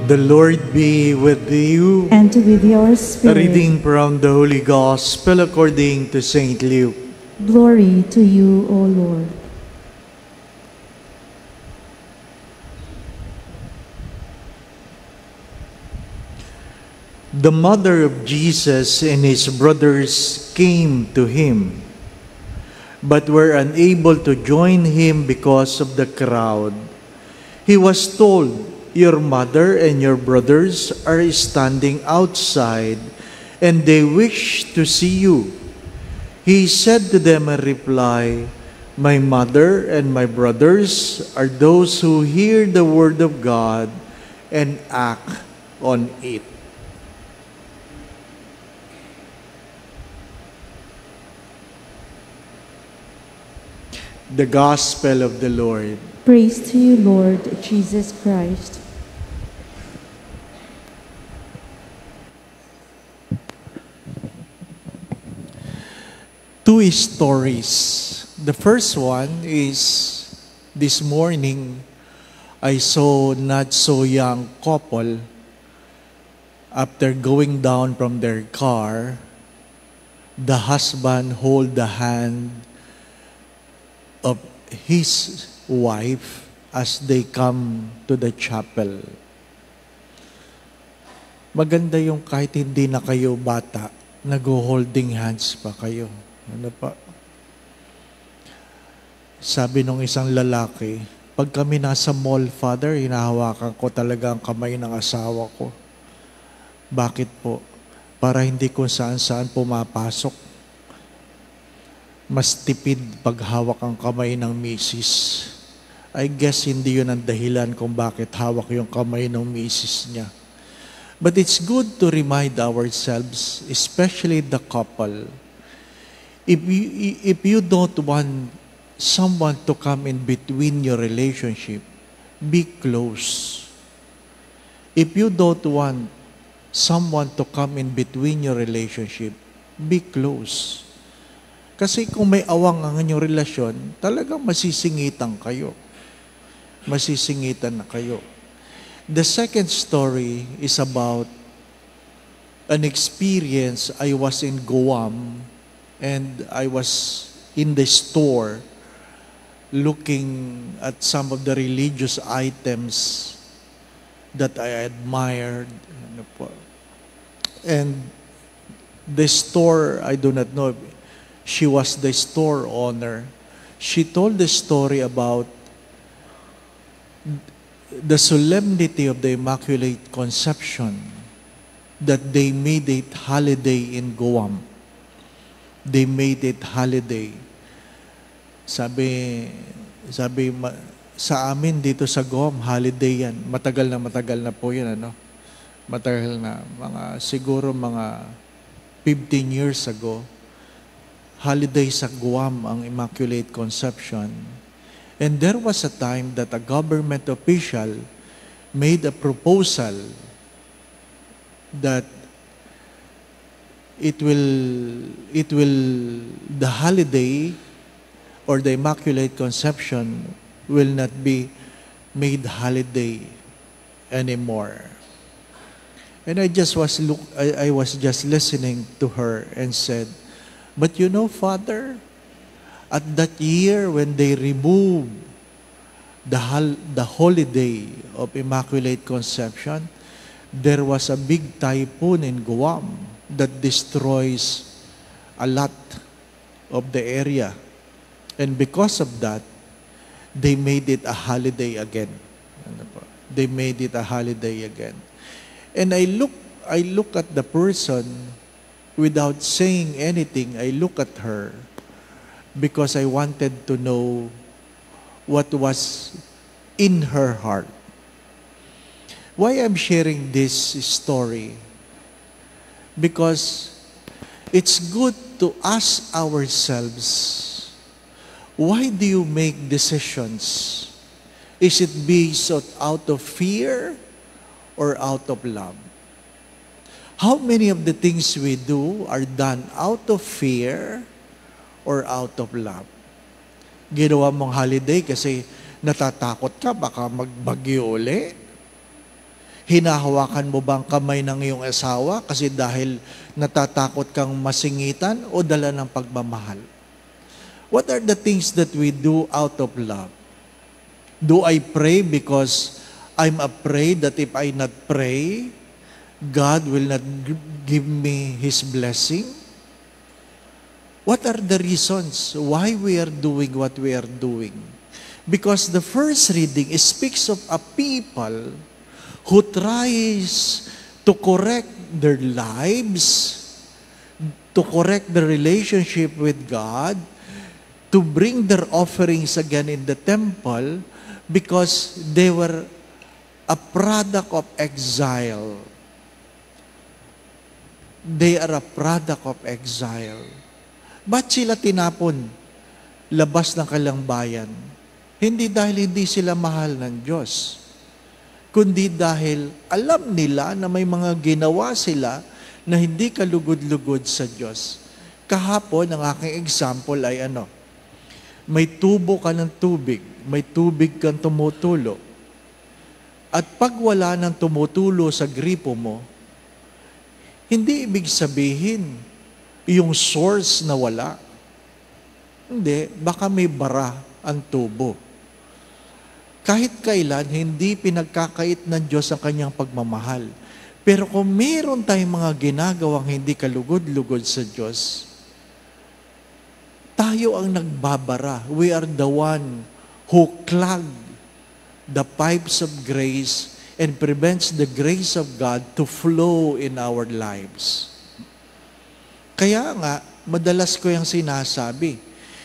The Lord be with you. And with your A spirit. reading from the Holy Gospel according to St. Luke. Glory to you, O Lord. The mother of Jesus and his brothers came to him, but were unable to join him because of the crowd. He was told, "Your mother and your brothers are standing outside, and they wish to see you." He said to them in reply, "My mother and my brothers are those who hear the word of God and act on it." The Gospel of the Lord. Praise to you, Lord Jesus Christ. Two stories. The first one is this morning I saw not so young couple after going down from their car, the husband hold the hand of his wife as they come to the chapel. Maganda yung kahit hindi na kayo bata, nag-holding hands pa kayo. Ano pa? Sabi nung isang lalaki, pag kami nasa mall, Father, hinahawakan ko talaga ang kamay ng asawa ko. Bakit po? Para hindi kung saan-saan pumapasok. Mas tipid paghawak ang kamay ng misis. I guess hindi yun ang dahilan kung bakit hawak yung kamay ng misis niya. But it's good to remind ourselves, especially the couple, if you don't want someone to come in between your relationship, be close. If you don't want someone to come in between your relationship, be close. Kasi kung may awang ang inyong relasyon, talagang masisingitan kayo. Masisingitan na kayo. The second story is about an experience. I was in Guam and I was in the store looking at some of the religious items that I admired. And the store, I do not know, she was the store owner. She told the story about the solemnity of the Immaculate Conception, that they made it holiday in Guam. They made it holiday. Sabi sa amin dito sa Guam, holiday yan. Matagal na po yan, ano? Matagal na. Siguro mga 15 years ago, holiday sa Guam ang Immaculate Conception. And there was a time that a government official made a proposal that the holiday or the Immaculate Conception will not be made holiday anymore. And I was just listening to her and said, "But you know, Father, at that year when they removed the holiday of Immaculate Conception, there was a big typhoon in Guam that destroys a lot of the area. And because of that, they made it a holiday again." They made it a holiday again. And I look at the person without saying anything. I look at her because I wanted to know what was in her heart. Why I'm sharing this story? Because it's good to ask ourselves, why do you make decisions? Is it based out of fear or out of love? How many of the things we do are done out of fear or out of love? Ginawa mong holiday kasi natatakot ka, baka magbagyo uli. Hinahawakan mo ba ang kamay ng iyong asawa kasi dahil natatakot kang masingitan o dala ng pagmamahal? What are the things that we do out of love? Do I pray because I'm afraid that if I not pray, God will not give me His blessing? What are the reasons why we are doing what we are doing? Because the first reading speaks of a people who tries to correct their lives, to correct the relationship with God, to bring their offerings again in the temple because they were a product of exile. They are a product of exile. Ba't sila tinapon labas ng kanilang bayan? Hindi dahil hindi sila mahal ng Diyos, kundi dahil alam nila na may mga ginawa sila na hindi kalugod-lugod sa Diyos. Kahapon, ang aking example ay may tubo ka ng tubig, may tubig kang tumutulo. At pag wala nang tumutulo sa gripo mo, hindi ibig sabihin yung source na wala. Hindi, baka may bara ang tubo. Kahit kailan, hindi pinagkakait ng Diyos ang kanyang pagmamahal. Pero kung meron tayong mga ginagawang hindi kalugod-lugod sa Diyos, tayo ang nagbabara. We are the one who clog the pipes of grace and prevents the grace of God to flow in our lives. Kaya nga, madalas ko yung sinasabi,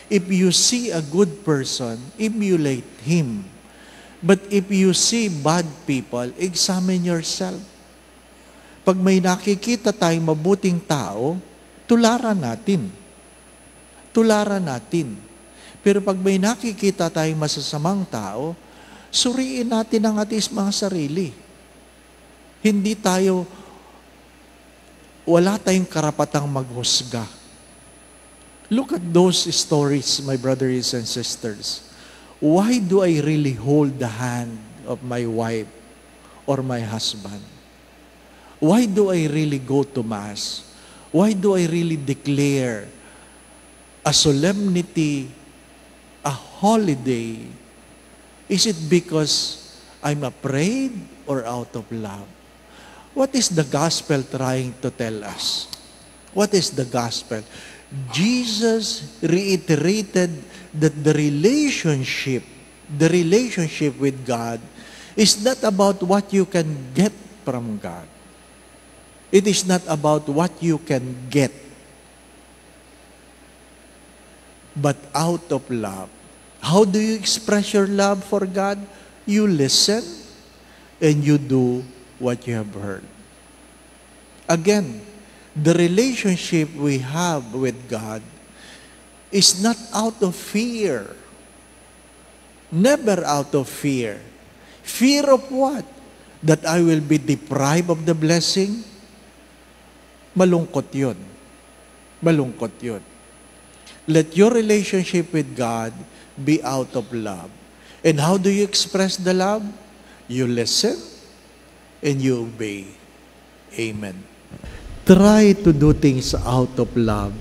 if you see a good person, emulate him. But if you see bad people, examine yourself. Pag may nakikita tayong mabuting tao, tularan natin. Tularan natin. Pero pag may nakikita tayong masasamang tao, suriin natin ang ating mga sarili. Hindi tayo, wala tayong karapatang maghusga. Look at those stories, my brothers and sisters. Why do I really hold the hand of my wife or my husband? Why do I really go to Mass? Why do I really declare a solemnity, a holiday? Is it because I'm afraid or out of love? What is the gospel trying to tell us? What is the gospel? Jesus reiterated that the relationship with God is not about what you can get from God. It is not about what you can get, but out of love. How do you express your love for God? You listen and you do what you have heard. Again, the relationship we have with God is not out of fear. Never out of fear. Fear of what? That I will be deprived of the blessing? Malungkot yun. Malungkot yun. Let your relationship with God be out of love. And how do you express the love? You listen and you obey. Amen. Try to do things out of love,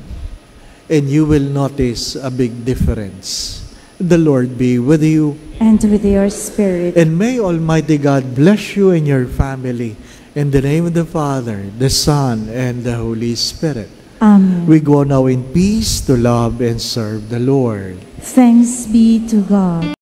and you will notice a big difference. The Lord be with you. And with your spirit. And may Almighty God bless you and your family. In the name of the Father, the Son, and the Holy Spirit. Amen. We go now in peace to love and serve the Lord. Thanks be to God.